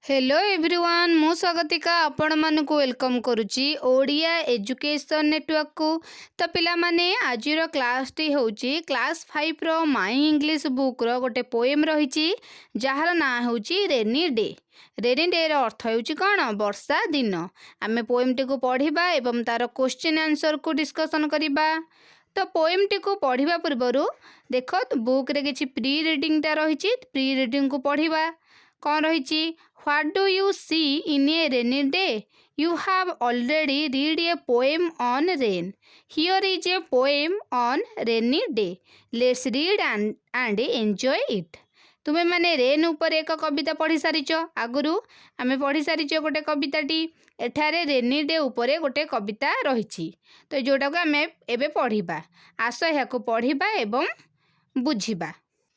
Hello everyone मु स्वागतिका आपण मानक वेलकम करुच्ची ओडिया एजुकेशन नेटवर्क को। तो पिला माने आजिर क्लास टी होची क्लास 5 रो माई इंग्लिश बुक रो गोटे पोएम रही जार ना होची रेनी डे। रेनी डे रो अर्थ होची कौन वर्षा दिन। आमे पोएम टी को पढ़िबा एवं तार क्वेश्चन आंसर को डिस्कशन करिबा। तो पोएम टी को पढ़िबा पूर्वरु देखो बुक रे किछि प्री रीडिंग ता रही प्री रीडिंग को पढ़िबा। कौन रही What do you see in a rainy day? You have already read a poem on rain. Here is a poem on rainy day. Let's read and enjoy it. तुम्हें माने rain ऊपर एक कविता पढ़ी सारिच आगुरु आमे पढ़ी सारिच गोटे कविताटी एठारे रेनी डे ऊपर गोटे कविता रही तो जोटा को आमे एबे पढ़िबा। आस याको पढ़िबा एवं बुझिबा।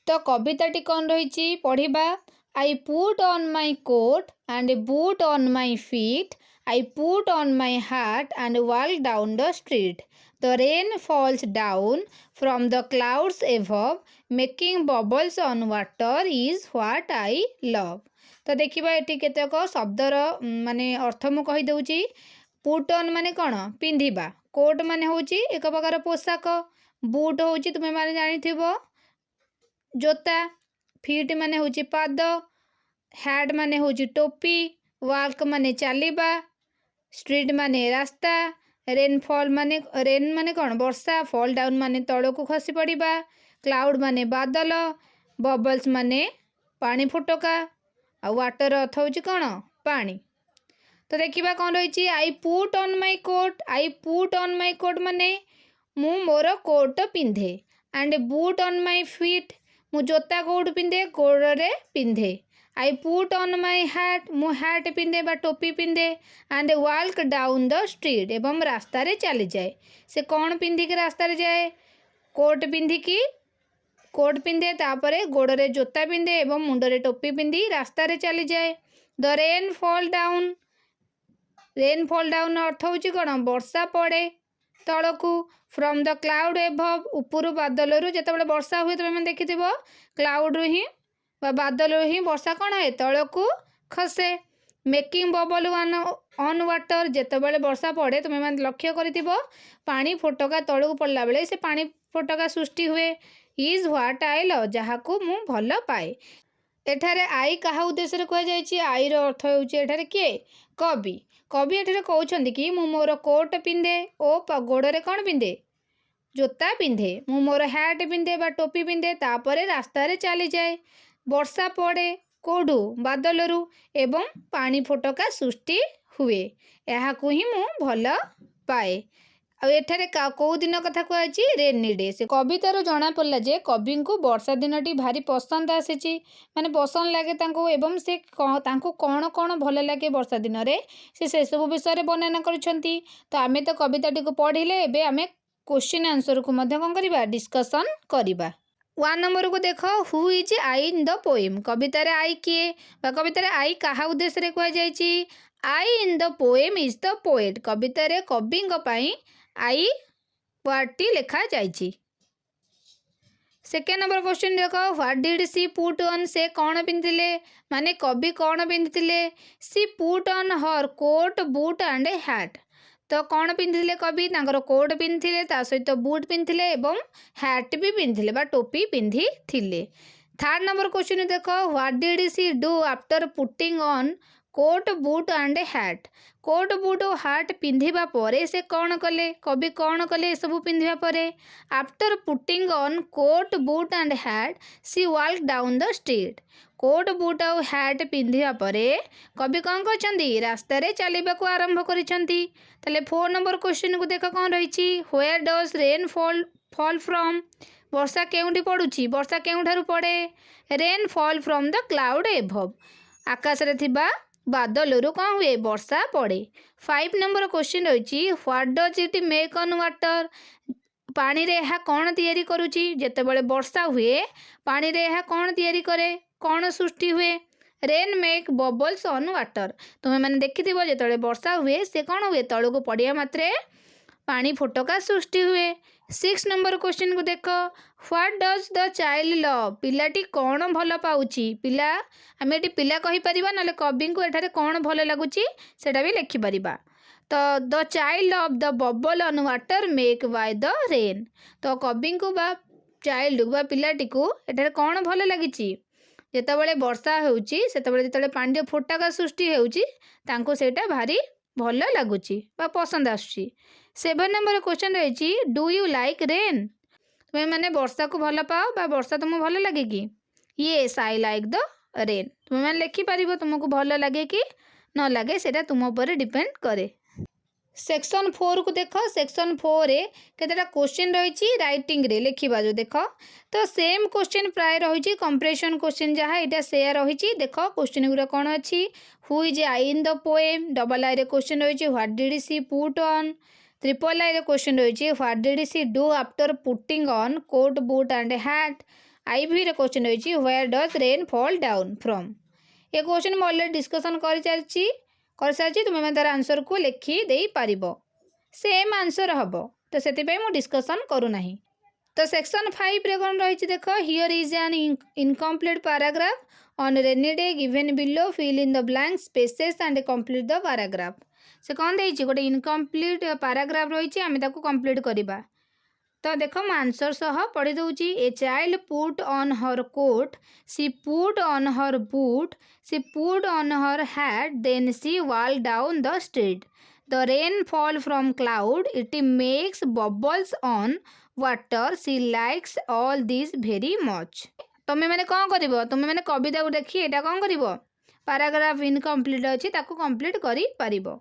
तो कविताटी कौन रही पढ़िबा। I put on my coat and a boot on my feet. I put on my hat and walk down the street. The rain falls down from the clouds above, making bubbles on water is what I love. तो देखिबा eighty केतेक शब्दर माने अर्थ मु कहि दउची। Put on माने कौन पिंधिबा, coat माने होची एक प्रकार पोशाक, बूट होची तुमे माने जानिथिबो जोता, फीट माने होची पाद, हैड माने होची टोपी, वाल्क माने चालिबा, स्ट्रीट माने रास्ता, रेनफॉल माने रेन माने कौन वर्षा, फॉल डाउन माने तळको खसी पड़िबा, क्लाउड माने बादल, बबल्स माने पानी फुटका, आ वाटर अर्थ होची कौन पानी। तो देखिबा कौन रही I put on my coat. I put on my coat माने मु मोर कोट पिंधे। And boot on my feet मु जोता कोट पिंधे गोड़े पिंधे। I put on my hat मु हैट पिंधे बा टोपी पिंधे। And walk down the street एवं रास्ता रे चली जाए। से कौन पिंधिकी रास्ता रे जाए कोट पिंधिकी कोट पिंधे तापरे गोड़े जोता पिंधे एवं मुंडरे टोपी पिंधि रास्ता रे चली जाए। The rain fall down rain fall down अर्थ होची कौन वर्षा पड़े तलकू। फ्रॉम द क्लाउड एभव ऊपर बादल रु जिते वर्षा हुए तुम मैंने देखि क्लाउड रु ही बादल ही वर्षा कौन है तलकू खसे। मेकिंग बबल ऑन वाटर जिते वर्षा पड़े तुम मैंने लक्ष्य कर पानी फोटका तलू पड़ला बेले से पानी फोटका सृष्टि हुए। इज व्हाट आई लव जहाँ को मु भल पाए। एठारे आई कहा उद्देश्य कहुई आई अर्थ होठारे किए कवि। कवि एठारे कहउछंती कि मु मोर कोट पिंधे ओ गोड़े कौन पिंधे जोता पिंधे। मु मोर हैट पिंधे बा टोपी पिंधे तापरे रास्ता रे चली जाए। वर्षा पड़े कोडू बादलरू एवं पानी फोटका सृष्टि हुए यहाँ को ही मु भल पाए। एठारे कौ दिन कथा कहुई रेनी डे। से कवितार जना पड़ा जे कवि को वर्षा दिन टी भारी पसंद आसी माने पसंद लगे तांको एवं से तांको कौन कौन भल लगे वर्षा दिन रे से सब विषय वर्णना करिसेंती। तो आमे तो कविताटी को पढ़िले एबे आमे क्वेश्चन आंसर को मध्य कौन करिबा डिस्कशन करिबा। 1 नंबर को देख who is I in the poem. कवितार आई किए बा कवितार आई कहा उद्देश्य रे कह जायछि। I in the poem is the poet. कवितार कविंग पई आई वर्डटी लिखा जायछि। सेकेंड नंबर क्वेश्चन देख what did she put on. से कौन पिंधिले माने कवि कौन पिंधिले। She put on her coat boot and hat. तो कौन पिंधिले कवि तांकर कोट पिंधिले ता सहित बूट पिंधिले एवं हैट भी पिंधिले बा टोपी पिंधि थिले। थर्ड नंबर क्वेश्चन देख what did she do after putting on coat boot and hat. Coat boot और हैट पिंधिबा परे से कौन कले कवि कौन कले सब पिंधिबा परे। After putting on coat boot and hat she walk down the street. Coat boot और हैट पिंधिबा परे कवि कौन करछंती रास्ता रे चलिबा को आरंभ करिसंती। ताले 4 नंबर क्वेश्चन को देख कौन रही where does rain fall from. वर्षा केउंठी पड़ुची वर्षा केउंठारु पड़े। Rain fall from the cloud above आकाश रे थिबा बादल रु कौन हुए वर्षा पड़े। 5 नंबर क्वेश्चन रही what does it make on water. पानी रे यह कौन तैयारी करुची जेतेबेले वर्षा हुए पानी रे यह कौन तैयारी करे कौन सृष्टि हुए। Rain make bubbles on water. तुम्हें मैंने देखि जो वर्षा हुए से कौन हुए तलू को पड़िया मात्रे पानी फोटका सृष्टि हुए। 6 नंबर क्वेश्चन को देख, what does the child love, पिलाटी कौन भल पाउची, पिला आम ये पिला कहीपर ना कवि को एठारे कौन भल लगुच सेटा भी लिखिपर। तो the child of the bubble on water make by the rain, तो कवि को बा चाइल्ड बा पिलाटी को एठारे कौन भल लगी जितेबाला वर्षा होती जो पानी फोटाका सृष्टि होता भारी भल लगुच पसंद आसुची। 7 नंबर क्वेश्चन रही, डू यू लाइक रेन, तुम्हें मैंने वर्षा को भल पाओ बा वर्षा तुमको भल लगे कि, yes I like the rain, तुम्हें मैंने लिखिपर तुमको भल लगे कि न लगे सेटा तुम उपर डिपेंड करे। सेक्शन 4 को देख, सेक्शन 4 रे केतेटा क्वेश्चन रही राइटिंग रे लिखा जो देख, तो सेम क्वेश्चन प्राय रही कंप्रेशन क्वेश्चन जहाँ यहाँ सेया रही देख क्वेश्चन गुरा कौन अच्छी, who is I in the poem, double I रे क्वेश्चन रही what did she put on, triple I रे क्वेश्चन रही what did she do after putting on coat boot and hat, I V रे question रही where does rain fall down from. ये question मैं already discussion कर सारी तुम्हें मैं तार आंसर को लिखी दे पार, सेम आंसर हम तो से डिस्कसन करूना। तो सेक्शन 5 रे कौन रही देख, here is an incomplete paragraph on rainy day given below, fill in the blank spaces and complete the paragraph. से कौन देती गोटे इनकम्प्लीट पैराग्राफ रही आम कंप्लीट करवा। तो देख मु आंसर सह पढ़ी दूची, a child put on her coat, she put on her boot, she put on her hat, then she walk down the street, the rain fall from cloud, it makes bubbles on water, she likes all this very much. तुम्हें मैंने कौन कर, तुम्हें मैंने कविता को देखी यहाँ कौन कर पैराग्राफ इनकम्प्लीट अच्छी कंप्लीट कर पारिबो।